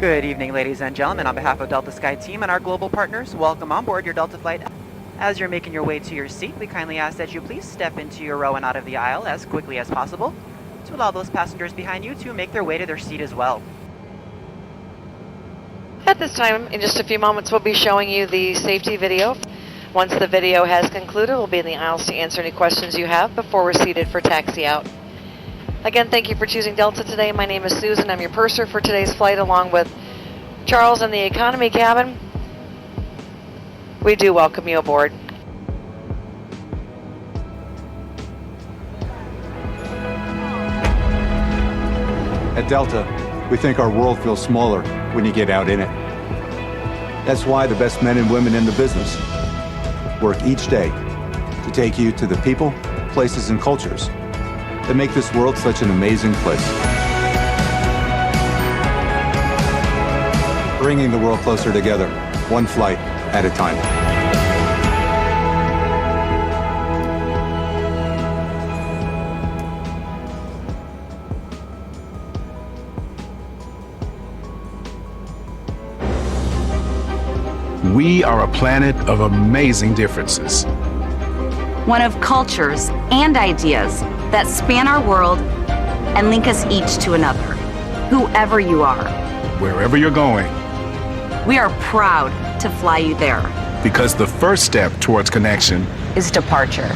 Good evening, ladies and gentlemen. On behalf of Delta Sky Team and our global partners, welcome on board your Delta flight. As you're making your way to your seat, we kindly ask that you please step into your row and out of the aisle as quickly as possible to allow those passengers behind you to make their way to their seat as well. At this time, in just a few moments, we'll be showing you the safety video. Once the video has concluded, we'll be in the aisles to answer any questions you have before we're seated for taxi out. Again, thank you for choosing Delta today. My name is Susan. I'm your purser for today's flight, along with Charles in the economy cabin. We do welcome you aboard. At Delta, we think our world feels smaller when you get out in it. That's why the best men and women in the business work each day to take you to the people, places, and cultures that make this world such an amazing place. Bringing the world closer together, one flight at a time. We are a planet of amazing differences. One of cultures and ideas that span our world and link us each to another, whoever you are. Wherever you're going. We are proud to fly you there. Because the first step towards connection is departure.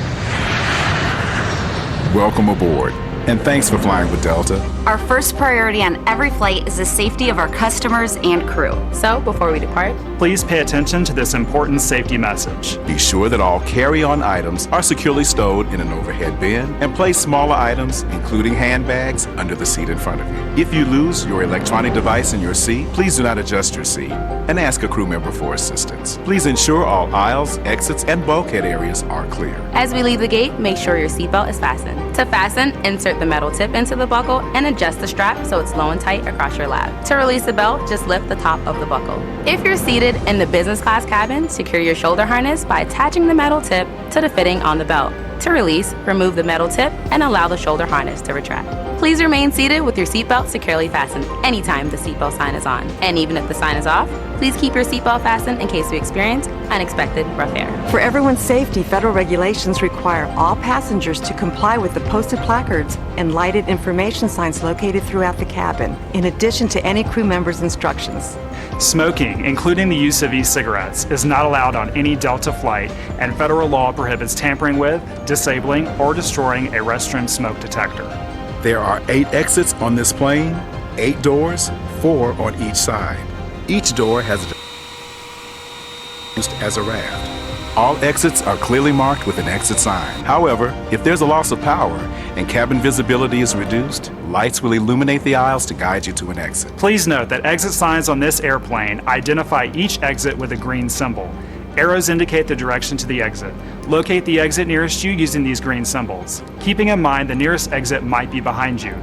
Welcome aboard, and thanks for flying with Delta. Our first priority on every flight is the safety of our customers and crew. So, before we depart, please pay attention to this important safety message. Be sure that all carry-on items are securely stowed in an overhead bin, and place smaller items, including handbags, under the seat in front of you. If you lose your electronic device in your seat, please do not adjust your seat and ask a crew member for assistance. Please ensure all aisles, exits, and bulkhead areas are clear. As we leave the gate, make sure your seatbelt is fastened. To fasten, insert the metal tip into the buckle and adjust the strap so it's low and tight across your lap. To release the belt, just lift the top of the buckle. If you're seated in the business class cabin, secure your shoulder harness by attaching the metal tip to the fitting on the belt. To release, remove the metal tip and allow the shoulder harness to retract. Please remain seated with your seatbelt securely fastened anytime the seatbelt sign is on. And even if the sign is off, please keep your seatbelt fastened in case we experience unexpected rough air. For everyone's safety, federal regulations require all passengers to comply with the posted placards and lighted information signs located throughout the cabin, in addition to any crew member's instructions. Smoking, including the use of e-cigarettes, is not allowed on any Delta flight, and federal law prohibits tampering with, disabling, or destroying a restroom smoke detector. There are 8 exits on this plane, 8 doors, 4 on each side. Each door has used as a raft. All exits are clearly marked with an exit sign. However, if there's a loss of power and cabin visibility is reduced, lights will illuminate the aisles to guide you to an exit. Please note that exit signs on this airplane identify each exit with a green symbol. Arrows indicate the direction to the exit. Locate the exit nearest you using these green symbols, keeping in mind the nearest exit might be behind you.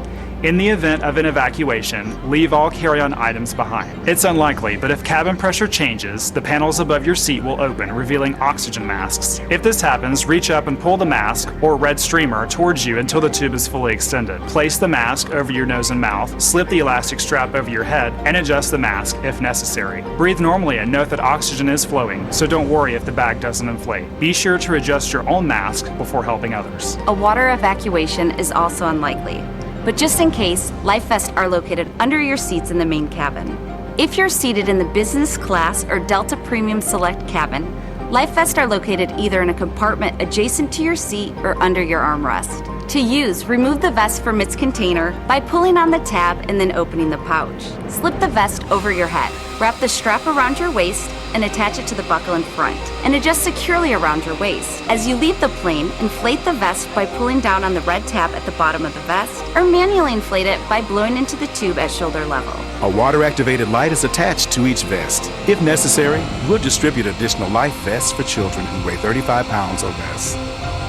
In the event of an evacuation, leave all carry-on items behind. It's unlikely, but if cabin pressure changes, the panels above your seat will open, revealing oxygen masks. If this happens, reach up and pull the mask or red streamer towards you until the tube is fully extended. Place the mask over your nose and mouth, slip the elastic strap over your head, and adjust the mask if necessary. Breathe normally and note that oxygen is flowing, so don't worry if the bag doesn't inflate. Be sure to adjust your own mask before helping others. a water evacuation is also unlikely. But just in case, life vests are located under your seats in the main cabin. If you're seated in the business class or Delta Premium Select cabin, life vests are located either in a compartment adjacent to your seat or under your armrest. To use, remove the vest from its container by pulling on the tab and then opening the pouch. Slip the vest over your head. Wrap the strap around your waist and attach it to the buckle in front, and adjust securely around your waist. As you leave the plane, inflate the vest by pulling down on the red tab at the bottom of the vest, or manually inflate it by blowing into the tube at shoulder level. A water-activated light is attached to each vest. If necessary, we'll distribute additional life vests for children who weigh 35 pounds or less.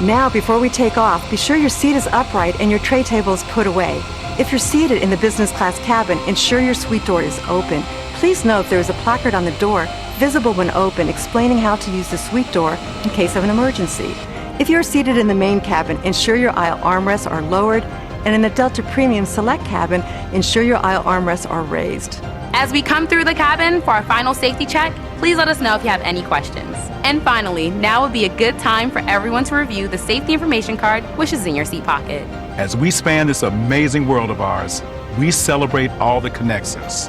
Now, before we take off, be sure your seat is upright and your tray table is put away. If you're seated in the business class cabin, ensure your suite door is open. Please note there is a placard on the door, visible when open, explaining how to use the suite door in case of an emergency. If you're seated in the main cabin, ensure your aisle armrests are lowered, and in the Delta Premium Select cabin, ensure your aisle armrests are raised. As we come through the cabin for our final safety check, please let us know if you have any questions. And finally, now would be a good time for everyone to review the safety information card, which is in your seat pocket. As we span this amazing world of ours, we celebrate all that connects us.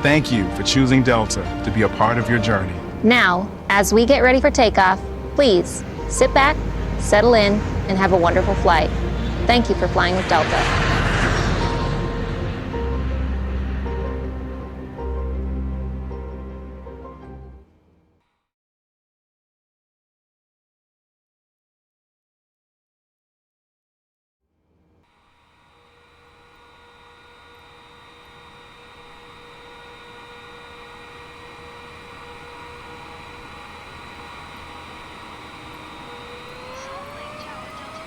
Thank you for choosing Delta to be a part of your journey. Now, as we get ready for takeoff, please sit back, settle in, and have a wonderful flight. Thank you for flying with Delta. Tower Delta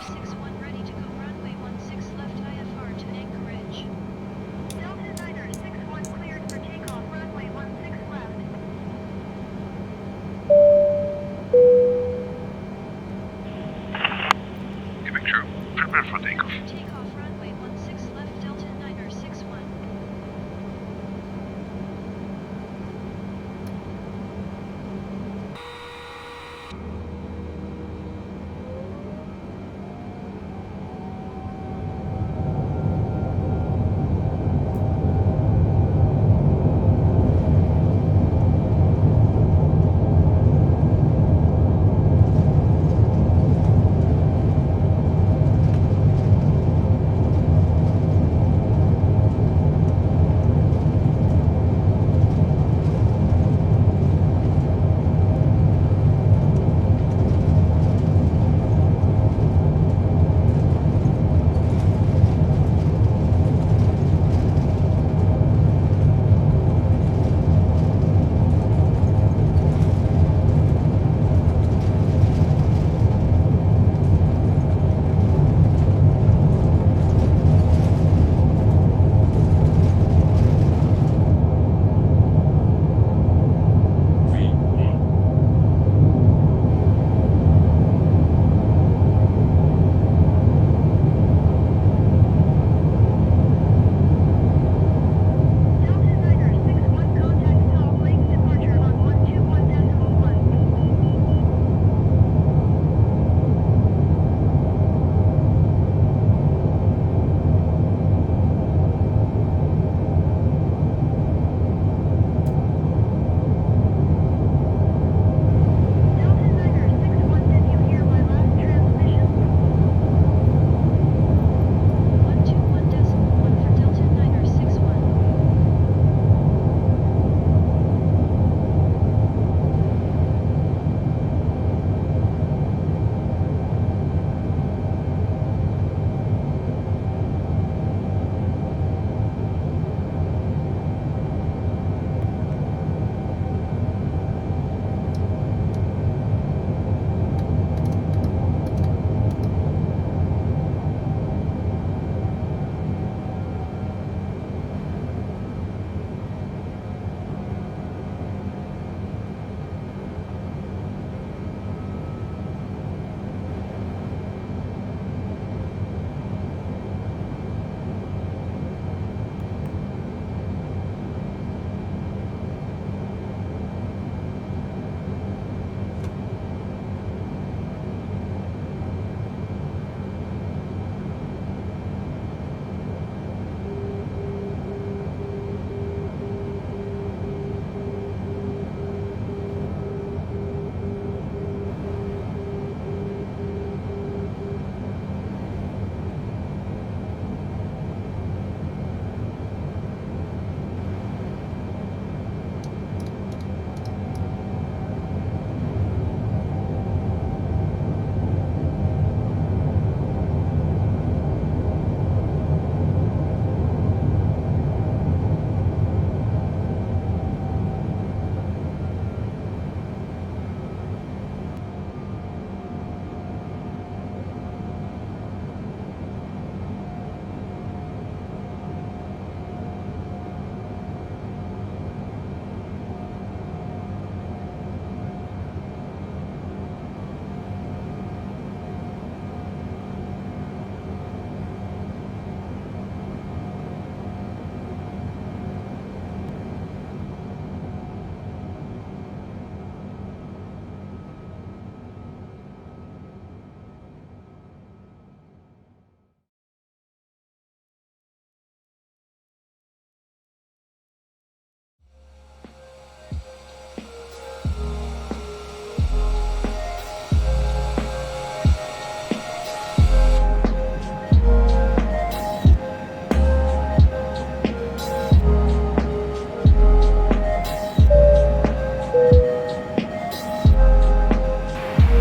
961 ready to go runway 16 left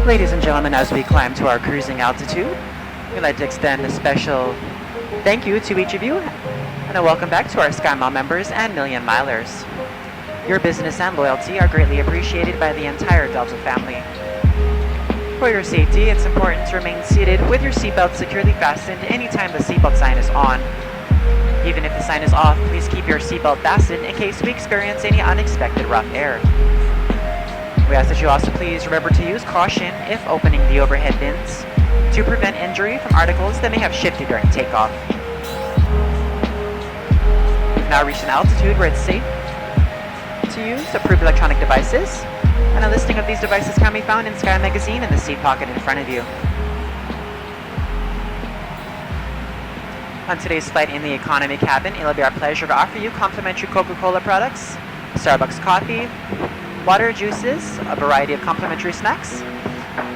Ladies and gentlemen, as we climb to our cruising altitude, we'd like to extend a special thank you to each of you and a welcome back to our SkyMile members and Million Milers. Your business and loyalty are greatly appreciated by the entire Delta family. For your safety, it's important to remain seated with your seatbelt securely fastened anytime the seatbelt sign is on. Even if the sign is off, please keep your seatbelt fastened in case we experience any unexpected rough air. We ask that you also please remember to use caution if opening the overhead bins to prevent injury from articles that may have shifted during takeoff. We've now reached an altitude where it's safe to use approved electronic devices, and a listing of these devices can be found in Sky Magazine in the seat pocket in front of you. On today's flight in the economy cabin, it'll be our pleasure to offer you complimentary Coca-Cola products, Starbucks coffee, water, juices, a variety of complimentary snacks,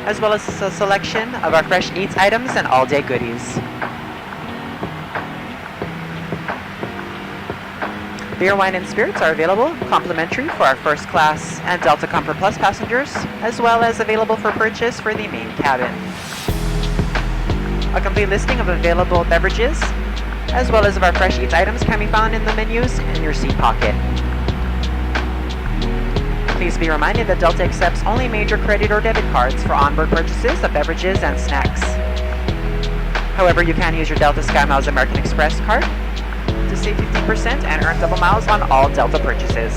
as well as a selection of our fresh eats items and all-day goodies. Beer, wine, and spirits are available complimentary for our first class and Delta Comfort Plus passengers, as well as available for purchase for the main cabin. A complete listing of available beverages, as well as of our fresh eats items, can be found in the menus in your seat pocket. Please be reminded that Delta accepts only major credit or debit cards for onboard purchases of beverages and snacks. However, you can use your Delta SkyMiles American Express card to save 15% and earn double miles on all Delta purchases.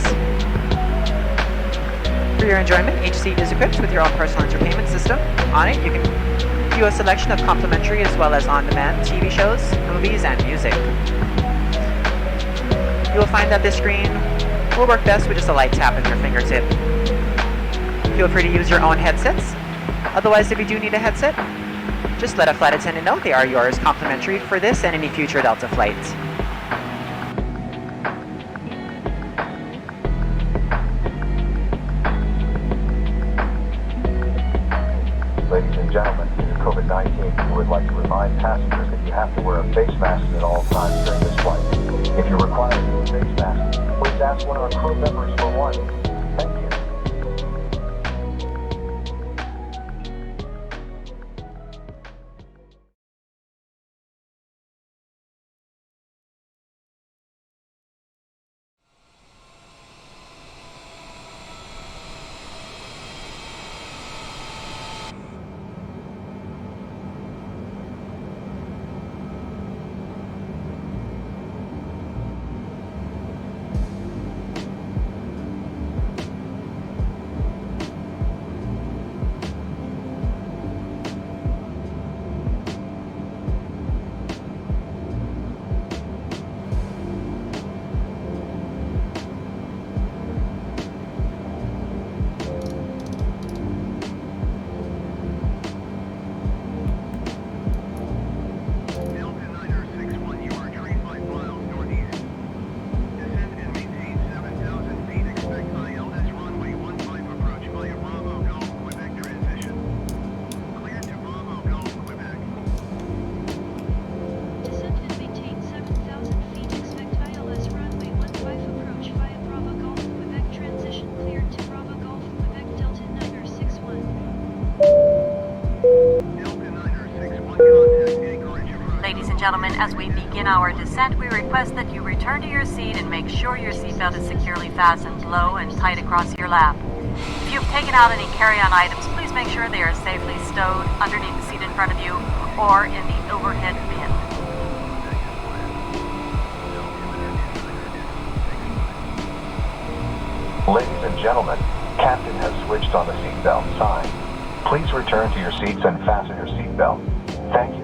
For your enjoyment, each seat is equipped with your own personal entertainment system. On it, you can view a selection of complimentary as well as on-demand TV shows, movies, and music. You will find that this screen will work best with just a light tap of your fingertip. Feel free to use your own headsets. Otherwise, if you do need a headset, just let a flight attendant know they are yours complimentary for this and any future Delta flights. Ladies and gentlemen, due to COVID-19, we would like to remind passengers that you have to wear a face mask at all times during this flight. If you require to use a face mask, please ask one of our crew members for one. Thank you. Ladies and gentlemen, as we begin our descent, we request that you return to your seat and make sure your seatbelt is securely fastened low and tight across your lap. If you've taken out any carry-on items, please make sure they are safely stowed underneath the seat in front of you or in the overhead bin. Ladies and gentlemen, Captain has switched on the seatbelt sign. Please return to your seats and fasten your seatbelt. Thank you.